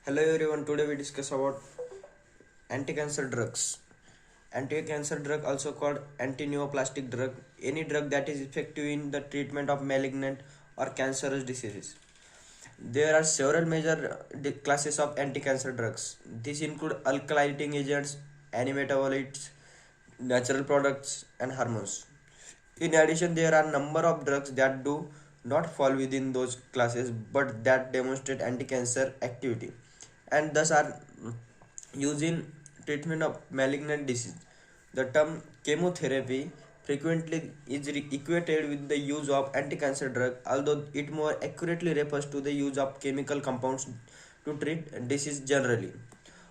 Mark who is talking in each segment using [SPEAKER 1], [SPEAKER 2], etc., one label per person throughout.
[SPEAKER 1] Hello everyone, today we discuss about anti-cancer drugs. Anti-cancer drug, also called anti-neoplastic drug, any drug that is effective in the treatment of malignant or cancerous diseases. There are several major classes of anti-cancer drugs. These include alkylating agents, antimetabolites, natural products, and hormones. In addition, there are number of drugs that do not fall within those classes but that demonstrate anti-cancer activity and thus are used in treatment of malignant disease. The term chemotherapy frequently is equated with the use of anti-cancer drug, although it more accurately refers to the use of chemical compounds to treat disease generally.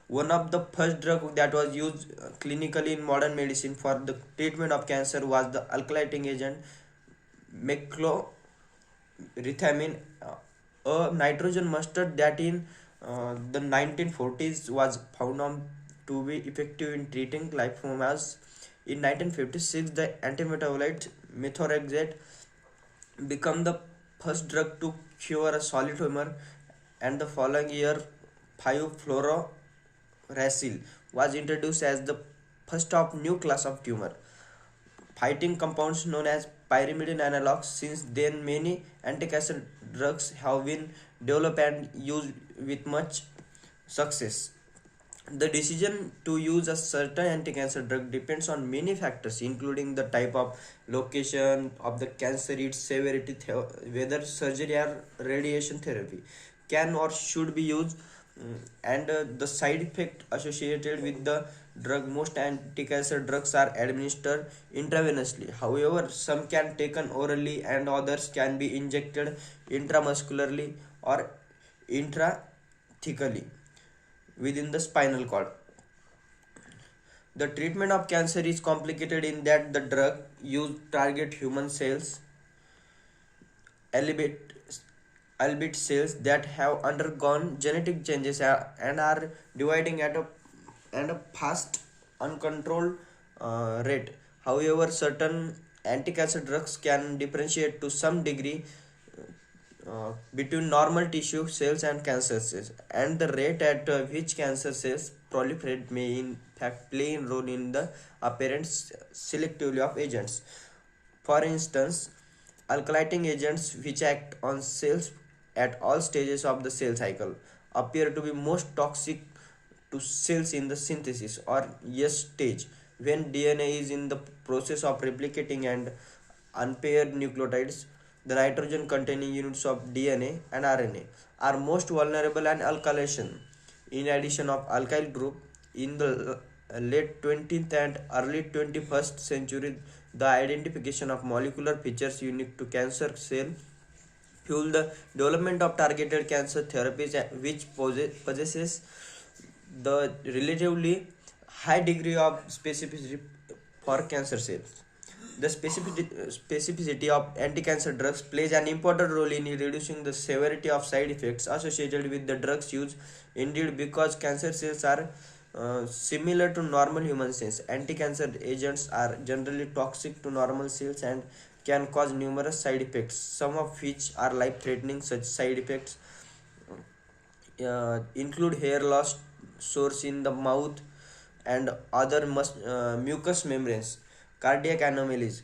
[SPEAKER 1] One of the first drugs that was used clinically in modern medicine for the treatment of cancer was the alkylating agent meclorethamine, a nitrogen mustard that in the 1940s was found to be effective in treating lymphomas. In 1956, the antimetabolite methotrexate became the first drug to cure a solid tumor, and the following year, 5-fluorouracil was introduced as the first of new class of tumor fighting compounds known as pyrimidine analogs. Since then, many anti-cancer drugs have been developed and used with much success. The decision to use a certain anti-cancer drug depends on many factors, including the type of location of the cancer, its severity, whether surgery or radiation therapy can or should be used, and the side effect associated with the drug. Most anti-cancer drugs are administered intravenously. However, some can taken orally and others can be injected intramuscularly or intrathecally within the spinal cord. The treatment of cancer is complicated in that the drug used target human cells, albeit, albeit cells that have undergone genetic changes and are dividing at a fast, uncontrolled rate. However, certain anti-cancer drugs can differentiate to some degree between normal tissue cells and cancer cells, and the rate at which cancer cells proliferate may in fact play a role in the apparent selectivity of agents. For instance, alkylating agents which act on cells at all stages of the cell cycle appear to be most toxic to cells in the synthesis or S stage, when DNA is in the process of replicating and unpaired nucleotides. The nitrogen containing units of DNA and RNA are most vulnerable and alkylation. In addition of alkyl group, in the late 20th and early 21st century, the identification of molecular features unique to cancer cell fuel the development of targeted cancer therapies which possesses the relatively high degree of specificity for cancer cells. The specificity of anti-cancer drugs plays an important role in reducing the severity of side effects associated with the drugs used. Indeed, because cancer cells are similar to normal human cells, anti-cancer agents are generally toxic to normal cells and can cause numerous side effects, some of which are life-threatening. Such side effects include hair loss, sores in the mouth, and other mucous membranes, cardiac anomalies,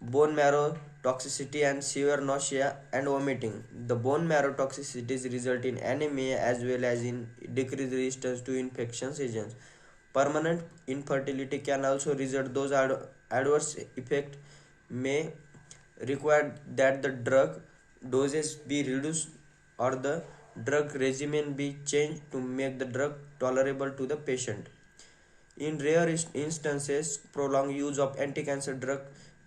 [SPEAKER 1] bone marrow toxicity, and severe nausea and vomiting. The bone marrow toxicities result in anemia as well as in decreased resistance to infectious agents. Permanent infertility can also result. Those adverse effects may require that the drug doses be reduced or the drug regimen be changed to make the drug tolerable to the patient. In rare instances, prolonged use of anti-cancer drug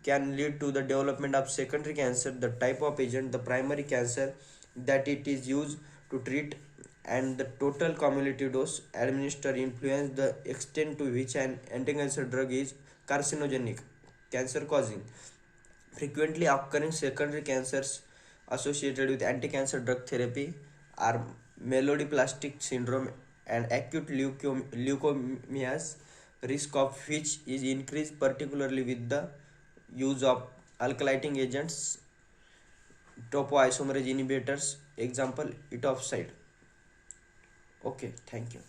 [SPEAKER 1] can lead to the development of secondary cancer. The type of agent, the primary cancer that it is used to treat, and the total cumulative dose administered influence the extent to which an anti-cancer drug is carcinogenic, cancer causing. Frequently occurring secondary cancers associated with anti-cancer drug therapy are myelodysplastic syndrome and acute leukemias, risk of which is increased particularly with the use of alkylating agents, topoisomerase inhibitors, example etoposide. Okay, thank you.